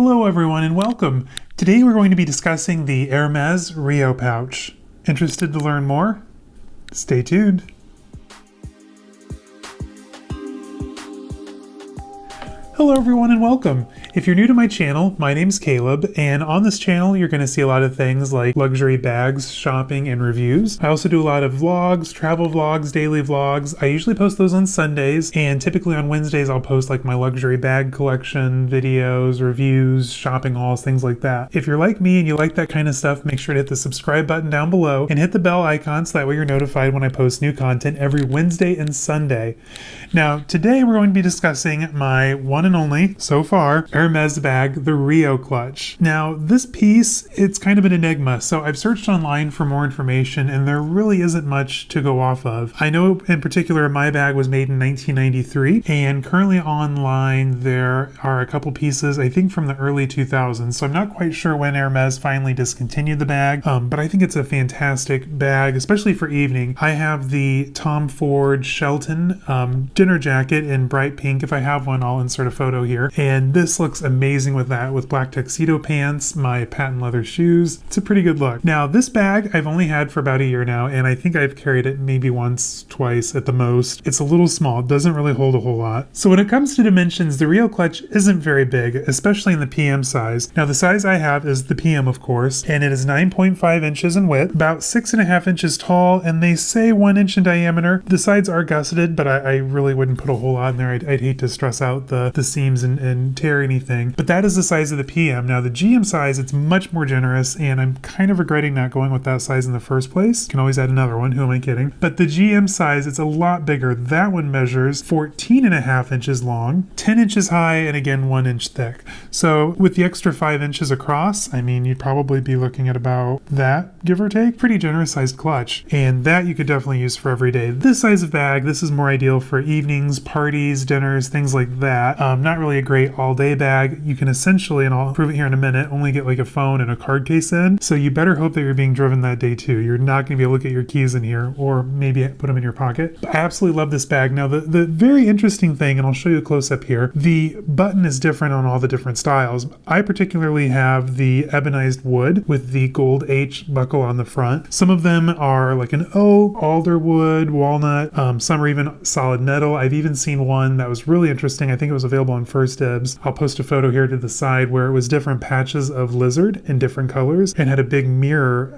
Hello everyone and welcome. Today we're going to be discussing the Hermes Rio pouch. Interested to learn more? Stay tuned. Hello everyone and welcome. If you're new to my channel, my name's Caleb, and on this channel you're going to see a lot of things like luxury bags, shopping, and reviews. I also do a lot of vlogs, travel vlogs, daily vlogs. I usually post those on Sundays, and typically on Wednesdays I'll post like my luxury bag collection, videos, reviews, shopping hauls, things like that. If you're like me and you like that kind of stuff, make sure to hit the subscribe button down below and hit the bell icon so that way you're notified when I post new content every Wednesday and Sunday. Now, today we're going to be discussing my one and only, so far, Hermes bag, the Rio clutch. Now, this piece, it's kind of an enigma, so I've searched online for more information and there really isn't much to go off of. I know in particular my bag was made in 1993, and currently online there are a couple pieces, I think from the early 2000s, so I'm not quite sure when Hermes finally discontinued the bag, but I think it's a fantastic bag, especially for evening. I have the Tom Ford Shelton dinner jacket in bright pink. If I have one, I'll insert a photo here, and this looks amazing with that, with black tuxedo pants, my patent leather shoes. It's a pretty good look. Now, this bag I've only had for about a year now, and I think I've carried it maybe once, twice at the most. It's a little small, it doesn't really hold a whole lot. So when it comes to dimensions, the Rio clutch isn't very big, especially in the PM size. Now, the size I have is the PM, of course, and it is 9.5 inches in width, about 6.5 inches tall, and they say 1 inch in diameter. The sides are gusseted, but I really wouldn't put a whole lot in there. I'd hate to stress out the seams and tear anything. But that is the size of the PM. Now the GM size, it's much more generous, and I'm kind of regretting not going with that size in the first place. Can always add another one, who am I kidding? But the GM size, it's a lot bigger. That one measures 14.5 inches long, 10 inches high, and again 1 inch thick. So with the extra 5 inches across, I mean, you'd probably be looking at about that, give or take. Pretty generous sized clutch, and that you could definitely use for every day. This size of bag, this is more ideal for evenings, parties, dinners, things like that. Not really a great all-day bag. You can essentially, and I'll prove it here in a minute, only get like a phone and a card case in, so you better hope that you're being driven that day too. You're not going to be able to get your keys in here, or maybe put them in your pocket. But I absolutely love this bag. Now the very interesting thing, and I'll show you a close-up here, the button is different on all the different styles. I particularly have the ebonized wood with the gold H buckle on the front. Some of them are like an oak, alder wood, walnut, some are even solid metal. I've even seen one that was really interesting. I think it was available on First Dibs. I'll post a photo here to the side where it was different patches of lizard in different colors and had a big mirror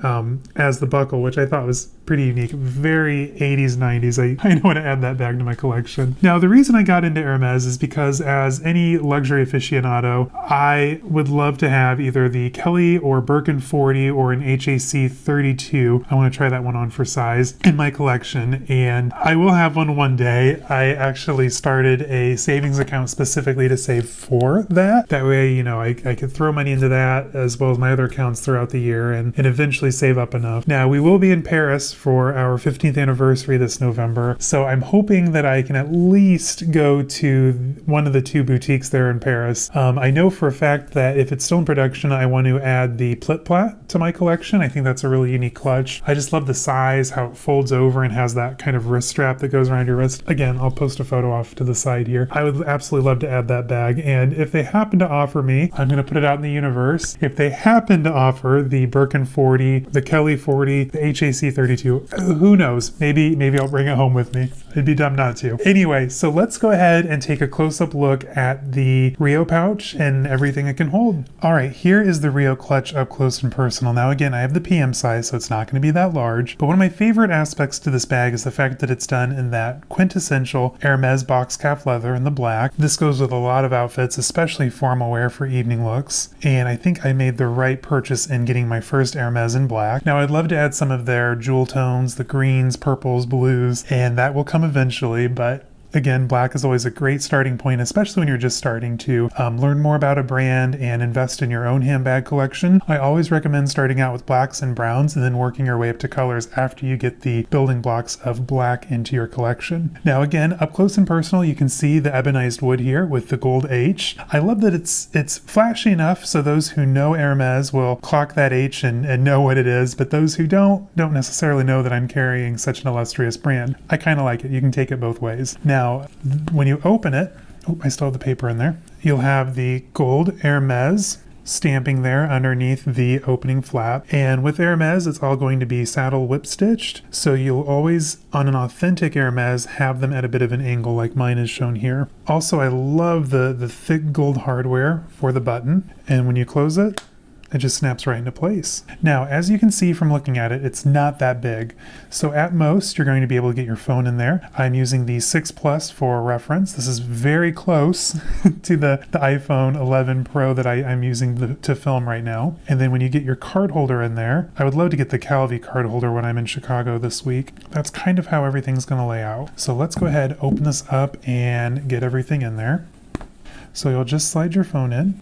as the buckle, which I thought was pretty unique. Very 80s, 90s. I know how to add that bag to my collection. Now, the reason I got into Hermes is because as any luxury aficionado, I would love to have either the Kelly or Birkin 40 or an HAC 32. I want to try that one on for size in my collection, and I will have one day. I actually started a savings account specifically to save for that. That way, you know, I could throw money into that as well as my other accounts throughout the year and eventually save up enough. Now, we will be in Paris for our 15th anniversary this November, so I'm hoping that I can at least go to one of the two boutiques there in Paris. I know for a fact that if it's still in production, I want to add the Plitplat to my collection. I think that's a really unique clutch. I just love the size, how it folds over and has that kind of wrist strap that goes around your wrist. Again, I'll post a photo off to the side here. I would absolutely love to add that bag, and if they happen to offer me, I'm going to put it out in the universe, if they happen to offer the Birkin 40, the Kelly 40, the HAC 32, who knows, maybe I'll bring it home with me. It'd be dumb not to. Anyway, so let's go ahead and take a close-up look at the Rio pouch and everything it can hold. All right, here is the Rio clutch up close and personal. Now again, I have the PM size, so it's not going to be that large, but one of my favorite aspects to this bag is the fact that it's done in that quintessential Hermes box calf leather in the black. This goes with a lot of outfits, especially formal wear for evening looks, and I think I made the right purchase in getting my first Hermes in black. Now I'd love to add some of their jewel tones, the greens, purples, blues, and that will come eventually, but again, black is always a great starting point, especially when you're just starting to learn more about a brand and invest in your own handbag collection. I always recommend starting out with blacks and browns and then working your way up to colors after you get the building blocks of black into your collection. Now again, up close and personal, you can see the ebonized wood here with the gold H. I love that it's flashy enough so those who know Hermes will clock that H and know what it is, but those who don't necessarily know that I'm carrying such an illustrious brand. I kind of like it. You can take it both ways. Now, when you open it, Oh, I still have the paper in there. You'll have the gold Hermes stamping there underneath the opening flap. And with Hermes, it's all going to be saddle whip stitched. So you'll always, on an authentic Hermes, have them at a bit of an angle like mine is shown here. Also, I love the thick gold hardware for the button. And when you close it, it just snaps right into place. Now, as you can see from looking at it, it's not that big. So at most, you're going to be able to get your phone in there. I'm using the 6 Plus for reference. This is very close to the iPhone 11 Pro that I'm using to film right now. And then when you get your card holder in there, I would love to get the Calvi card holder when I'm in Chicago this week. That's kind of how everything's gonna lay out. So let's go ahead, open this up and get everything in there. So you'll just slide your phone in.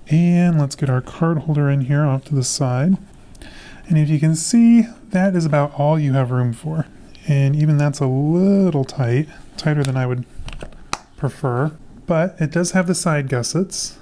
And let's get our card holder in here off to the side. And if you can see, that is about all you have room for. And even that's a little tight, tighter than I would prefer. But it does have the side gussets.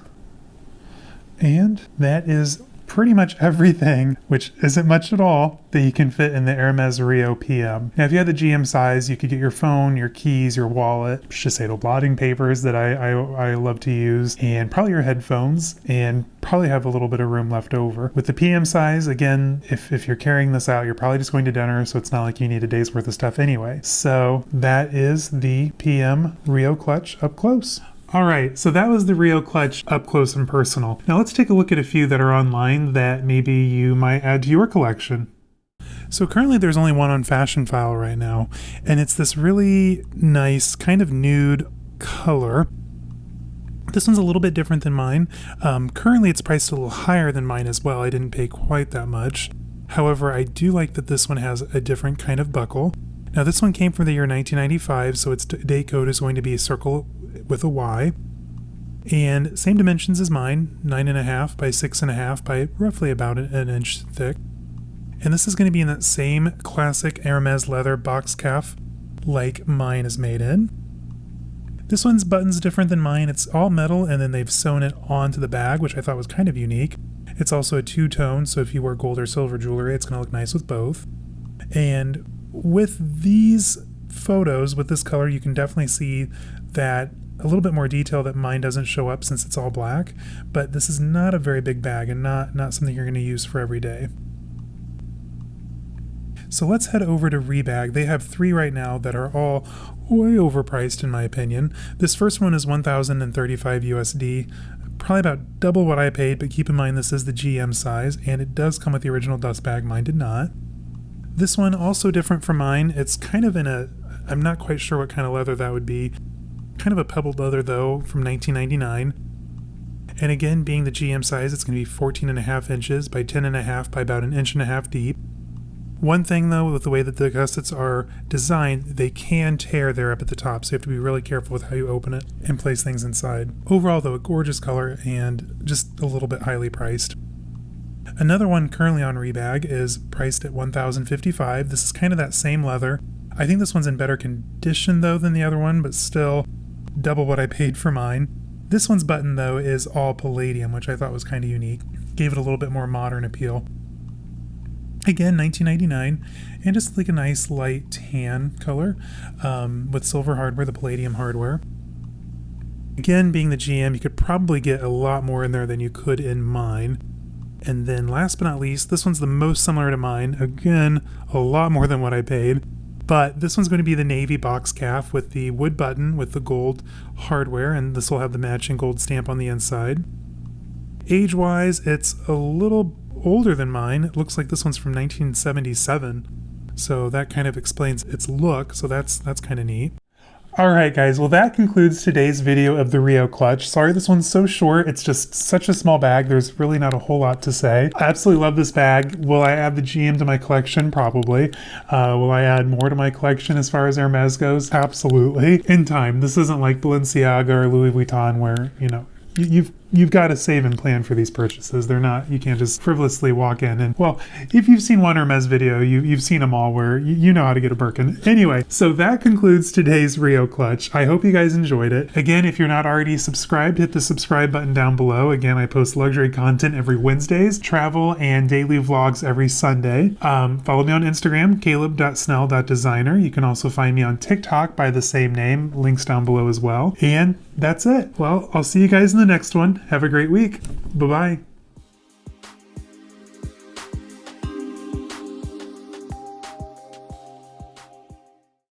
And that is pretty much everything, which isn't much at all, that you can fit in the Hermes Rio PM. Now, if you had the GM size, you could get your phone, your keys, your wallet, Shiseido blotting papers that I love to use, and probably your headphones, and probably have a little bit of room left over. With the PM size, again, if you're carrying this out, you're probably just going to dinner, so it's not like you need a day's worth of stuff anyway. So that is the PM Rio clutch up close. All right, so that was the Rio clutch up close and personal. Now let's take a look at a few that are online that maybe you might add to your collection. So currently there's only one on Fashionphile right now, and it's this really nice kind of nude color. This one's a little bit different than mine. Currently it's priced a little higher than mine as well. I didn't pay quite that much. However, I do like that this one has a different kind of buckle. Now this one came from the year 1995, so its date code is going to be a circle with a Y. And same dimensions as mine, 9.5 by 6.5 by roughly about an inch thick. And this is going to be in that same classic Hermes leather box cuff like mine is made in. This one's button's different than mine. It's all metal and then they've sewn it onto the bag, which I thought was kind of unique. It's also a two-tone, so if you wear gold or silver jewelry, it's going to look nice with both. And with these photos, with this color, you can definitely see that a little bit more detail that mine doesn't show up since it's all black, but this is not a very big bag and not something you're going to use for every day. So let's head over to Rebag. They have 3 right now that are all way overpriced in my opinion. This first one is $1,035 USD, probably about double what I paid, but keep in mind this is the GM size and it does come with the original dust bag. Mine did not. This one also different from mine. It's kind of in I'm not quite sure what kind of leather that would be. Kind of a pebbled leather though, from 1999. And again, being the GM size, it's going to be 14.5 inches by 10.5 by about 1.5 inches deep. One thing though, with the way that the gussets are designed, they can tear there up at the top, so you have to be really careful with how you open it and place things inside. Overall though, a gorgeous color and just a little bit highly priced. Another one currently on Rebag is priced at $1,055. This is kind of that same leather. I think this one's in better condition though than the other one, but still double what I paid for mine. This one's button though is all palladium, which I thought was kind of unique. Gave it a little bit more modern appeal. Again, 1999, and just like a nice light tan color with silver hardware, the palladium hardware. Again, being the GM, you could probably get a lot more in there than you could in mine. And then last but not least, this one's the most similar to mine. Again, a lot more than what I paid. But this one's going to be the navy box calf with the wood button with the gold hardware, and this will have the matching gold stamp on the inside. Age-wise, it's a little older than mine. It looks like this one's from 1977. So that kind of explains its look, so that's kind of neat. Alright guys, well that concludes today's video of the Rio clutch. Sorry this one's so short, it's just such a small bag, there's really not a whole lot to say. I absolutely love this bag. Will I add the GM to my collection? Probably. Will I add more to my collection as far as Hermes goes? Absolutely. In time. This isn't like Balenciaga or Louis Vuitton where, you know, you've you've got to save and plan for these purchases. They're not, you can't just frivolously walk in and, well, if you've seen one Hermes video, you've seen them all where you know how to get a Birkin. Anyway, so that concludes today's Rio clutch. I hope you guys enjoyed it. Again, if you're not already subscribed, hit the subscribe button down below. Again, I post luxury content every Wednesdays, travel and daily vlogs every Sunday. Follow me on Instagram, Caleb.snell.designer. You can also find me on TikTok by the same name, links down below as well. And that's it. Well, I'll see you guys in the next one. Have a great week. Bye-bye.